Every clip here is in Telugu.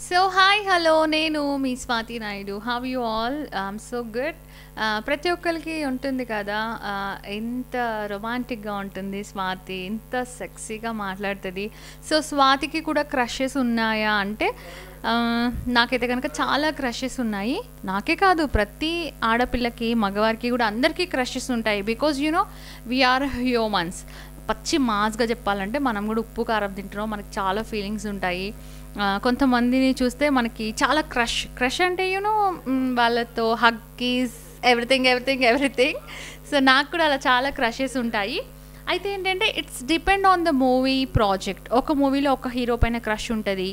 సో హాయ్ హలో నేను మీ Swathi Naidu. How you all? I'm so good. ప్రతి ఒక్కరికి ఉంటుంది కదా, ఎంత రొమాంటిక్గా ఉంటుంది స్వాతి, ఎంత సెక్సీగా మాట్లాడుతుంది. సో స్వాతికి కూడా క్రషెస్ ఉన్నాయా అంటే నాకైతే కనుక చాలా క్రషెస్ ఉన్నాయి. నాకే కాదు, ప్రతి ఆడపిల్లకి మగవారికి కూడా అందరికీ క్రషెస్ ఉంటాయి. Because you know we are humans. పచ్చి మాస్గా చెప్పాలంటే మనం కూడా ఉప్పు కారం తింటున్నాం, మనకి చాలా ఫీలింగ్స్ ఉంటాయి. కొంతమందిని చూస్తే మనకి చాలా క్రష్ అంటే యూనో వాళ్ళతో హగ్గీస్ ఎవ్రీథింగ్. సో నాకు కూడా అలా చాలా క్రషెస్ ఉంటాయి. అయితే ఏంటంటే it's depend on the movie project. ఒక మూవీలో ఒక హీరో పైన క్రష్ ఉంటుంది,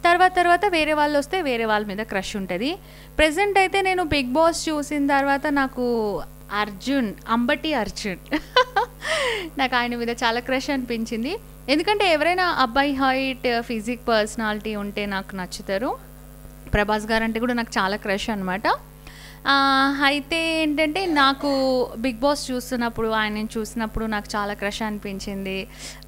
తర్వాత వేరే వాళ్ళు వస్తే వేరే వాళ్ళ మీద క్రష్ ఉంటుంది. ప్రెజెంట్ అయితే నేను బిగ్ బాస్ చూసిన తర్వాత నాకు అంబటి అర్జున్ నాకు ఆయన మీద చాలా క్రష్ అనిపించింది. ఎందుకంటే ఎవరైనా అబ్బాయి హైట్ ఫిజిక్ పర్సనాలిటీ ఉంటే నాకు నచ్చుతారు. ప్రభాస్ గారు అంటే కూడా నాకు చాలా క్రష్ అనమాట. అయితే ఏంటంటే నాకు బిగ్ బాస్ చూస్తున్నప్పుడు ఆయనని చూసినప్పుడు నాకు చాలా క్రష్ అనిపించింది.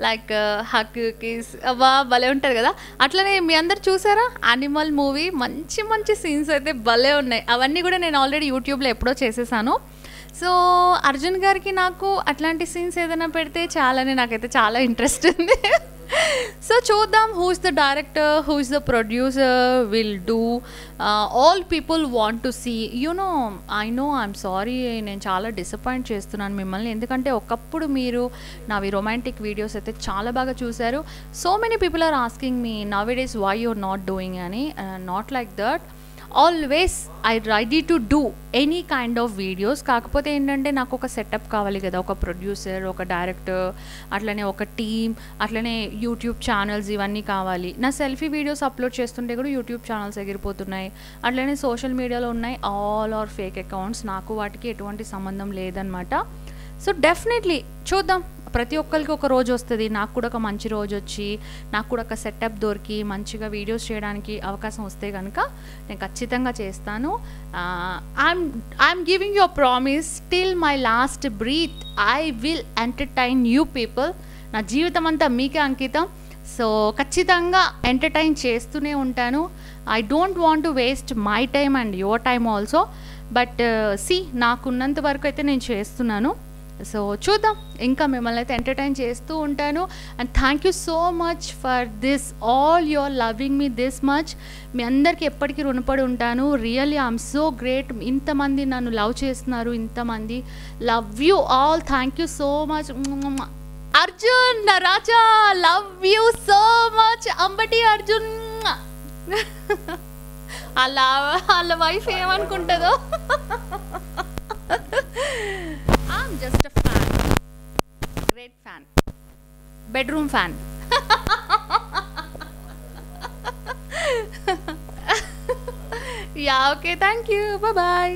లైక్ హగ్ కిస్ అవ్వా భలే ఉంటుంది కదా. అట్లనే మీ అందరు చూసారా యానిమల్ మూవీ? మంచి సీన్స్ అయితే భలే ఉన్నాయి. అవన్నీ కూడా నేను ఆల్రెడీ యూట్యూబ్లో ఎప్పుడో చేసేసాను. సో అర్జున్ గారికి నాకు అట్లాంటి సీన్స్ ఏదైనా పెడితే నాకైతే చాలా ఇంట్రెస్ట్ ఉంది. సో చూద్దాం, who is the director, who is the producer, will do all people want to see. You know I'm sorry, నేను చాలా డిసప్పాయింట్ చేస్తున్నాను మిమ్మల్ని. ఎందుకంటే ఒకప్పుడు మీరు నావి రొమాంటిక్ వీడియోస్ అయితే చాలా బాగా చూశారు. So many people are asking me nowadays why you're not doing అని. Not like that. Always I ready to do any kind of videos. కాకపోతే ఏంటంటే నాకు ఒక సెటప్ కావాలి కదా, ఒక ప్రొడ్యూసర్, ఒక డైరెక్టర్, అట్లనే ఒక టీమ్, అట్లనే యూట్యూబ్ ఛానల్స్, ఇవన్నీ కావాలి. నా సెల్ఫీ వీడియోస్ అప్లోడ్ చేస్తుంటే కూడా యూట్యూబ్ ఛానల్స్ ఎగిరిపోతున్నాయి. అట్లనే సోషల్ మీడియాలో ఉన్నాయి ఆల్ ఆర్ ఫేక్ అకౌంట్స్. నాకు వాటికి ఎటువంటి సంబంధం లేదనమాట. సో డెఫినెట్లీ చూద్దాం, ప్రతి ఒక్కరికి ఒక రోజు వస్తుంది. నాకు కూడా ఒక మంచి రోజు వచ్చి నాకు కూడా ఒక సెటప్ దొరికి మంచిగా వీడియోస్ చేయడానికి అవకాశం వస్తే కనుక నేను ఖచ్చితంగా చేస్తాను. I'm giving you a promise, till my last breath I will entertain you people. నా జీవితం అంతా మీకే అంకితం. సో ఖచ్చితంగా ఎంటర్టైన్ చేస్తూనే ఉంటాను. I don't want to waste my time and your time also. But నాకున్నంత వరకు అయితే నేను చేస్తున్నాను. సో చూద్దాం, ఇంకా మిమ్మల్ని అయితే ఎంటర్టైన్ చేస్తూ ఉంటాను. And thank you so much for this, all your loving me this much. మీ అందరికీ ఎప్పటికీ రుణపడి ఉంటాను. Really I'm so great. ఇంతమంది నన్ను లవ్ చేస్తున్నారు, ఇంతమంది. Love you all. Thank you so much. Arjun నా రాజా, love you so much. Ambati Arjun. వాళ్ళ వైఫ్ ఏమనుకుంటుందో. I'm just a fan. Great fan. Bedroom fan. Yeah, okay, thank you. Bye-bye.